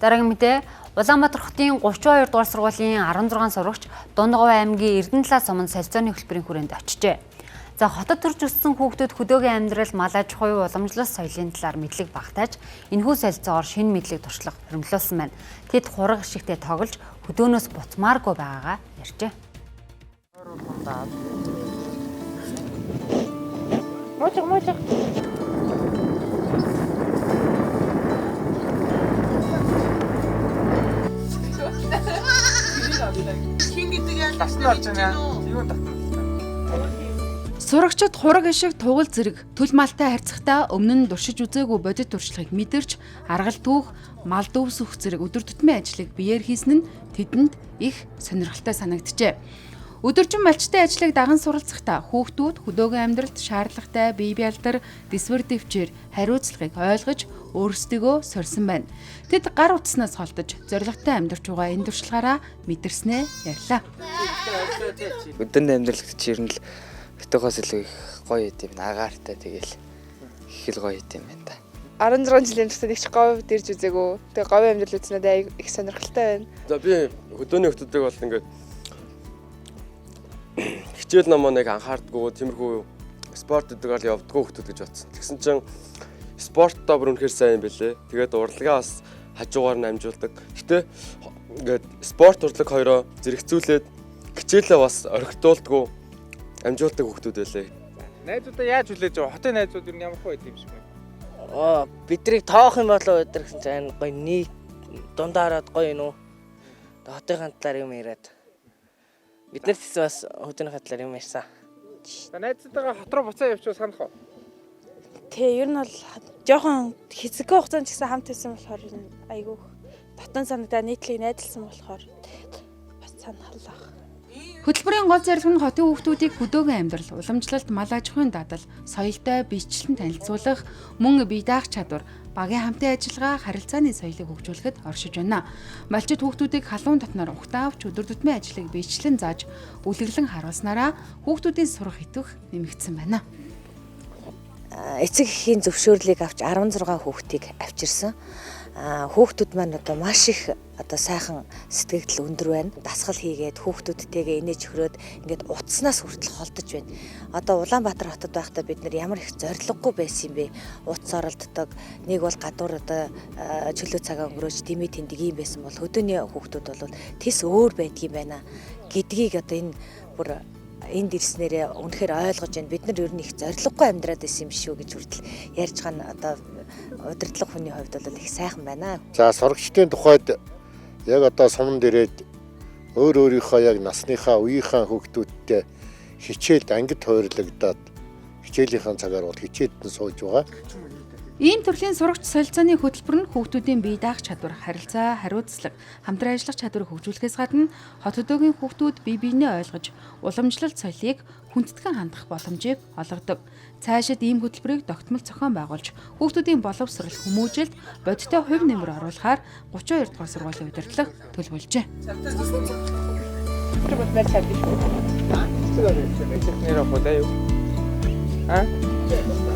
Дараагийн мэдээ Улаанбаатар хотын 32 дугаар сургуулийн 16 сурагч Дундгов аймгийн Эрдэнэтлаа суманд солилцооны хөтөлбөрийн хүрээнд очжээ. За хотод төрж өссөн хүүхдүүд хөдөөгийн амьдрал, мал аж ахуй, уламжлалт соёлын талаар мэдлэг багтааж, энэхүү солилцоогоор шинэ мэдлэг туршлага хөрвүүлсэн байна. Тэд хураг ишигтэй тоглож хөдөөнөөс буцмааргүй байгаагаа ярьжээ. Мужиг. Сурагчид хураг ишиг, тугал зэрэг төл малтай харьцахдаа өмнө нь туршиж үзээгүй бодит туршлагыг мэдэрч аргал түүх, мал дүүсөх зэрэг өдөр тутмын ажлыг биеэр хийсэн нь тэдэнд их сонирхолтой санагджээ. Өдөржин малчтай ажлыг даган суралцахдаа хүүхдүүд хөдөөгийн амьдралд шаардлагатай бие биелдар, дэсвэр дэвчээр хариуцлагыг ойлгож өөрсдөө сорьсон байна. Тэд гар утаснаас холдож зоригтой амьдарч байгаа энэ туршлагаараа мэдэрснээ ярьлаа. Өдөрний амьдрал гэж ер нь л битгоос илүү их гоё юм, агаартай тэгэл их л гоё юм байна да. 16 жилийн туршид их говь дэрж үзээгүй. Тэгээ говь амьдрал үзнэдээ их сонирхолтой байна. За би хөдөөний хүмүүсийг бол ингээд хичээл номоо нэг анхаардгүй тиймэрхүү спорт өдрөөр явдггүй хүмүүс гэж бодсон. Тэгсэн чинь спорттоо бүр үнэхээр сайн юм билээ. Тэгээд урлагаа бас хажуугаар нь амжуулдаг. Гэтэ ингээд спорт урлаг хоёроо зэрэгцүүлээд хичээлээ бас орхитуулдаггүй амжуулдаг хүмүүс байлээ. Найзуудаа яаж хүлээж байгаа? Хотын найзууд юу ямар хөө байд юм шиг Оо байна? бидрийг тоох юм болоо өдөр гэсэн чинь гоё нийт дундаараад гоё юм уу? Хотын талаар юм яриад. Бид нар ч бас хөдөөний талаар юм ярьсан. За найзуудаа хот руу буцаа явчих санах уу? Тэгээ ер нь бол жоохон хэсэггүй хугацаанд ч гэсэн хамт байсан болохоор айгүй татан санагдаа нийтлэг найзалсан болохоор бас санахлаа. Хөтөлбөрийн гол зорилго нь хотын хүүхдүүдийг хөдөөгийн амьдрал, уламжлалт, мал аж ахуйн дадал, соёлтой биечлэн танилцуулах, мөн бие даах чадвар, багийн хамтын ажиллагаа, харилцааны соёлыг хөгжүүлэхэд оршиж байна. Малчид хүүхдүүдийг халуун дотноор ухтаавч өдөр тутмын ажлыг биечлэн зааж, үлгэрлэн харуулснараа хүүхдүүдийн сурах итвэх нэмэгдсэн байна. Эцэг эхийн зөвшөөрлийг авч 16 хүүхдийг авчирсан. Хүүхдүүд маань одоо маш их одоо сайхан сэтгэгдэл өндөр байна. Дасгал хийгээд хүүхдүүдтэйгээ инээж өгрөөд ингээд утаснаас хүртэл холдож байна. Одоо Улаанбаатар хотод байхдаа бид нар ямар их зориггүй байсан юм бэ? Утас оролддог. Нэг бол гадуур одоо чөлөө цагаа өнгөрөөж дэмий тэндэг юм байсан бол хөдөөний хүүхдүүд бол тис өөр байдгийм байна гэдгийг одоо энэ бүр энд ирснээрээ үнэхээр ойлгож байна. Бид нар ер нь их зориггүй амьдраад байсан юм шүү гэж хүртэл ярьж байгаа нь одоо удирдлага хүний хувьд бол их сайхан байна. За сурагчдын тухайд яг одоо суманд ирээд өөрийнхөө яг насныхаа үеийнхээ хүүхдүүдтэй хичээлд ангид хойрлогдоод хичээлийнхаа цагаар бол хичээлдэн сууж байгаа. Ийм төрлийн сурагч солилцооны хөтөлбөр нь хүүхдүүдийн бие даах чадвар, харилцаа, хариуцлага, хамтран ажиллах чадварыг хөгжүүлэхээс гадна хот хөдөөгийн хүүхдүүд бие биенээ ойлгож, уламжлалт соёлыг хүндэтгэн хандах боломжийг олгодог. Цаашид ийм хөтөлбөрийг тогтмол зохион байгуулж, хүүхдүүдийн боловсрол, хүмүүжилд бодиттой хувь нэмэр оруулахаар 32 дугаар сургуулийн удирдлага төлөвлөжээ. Нэр авах уу?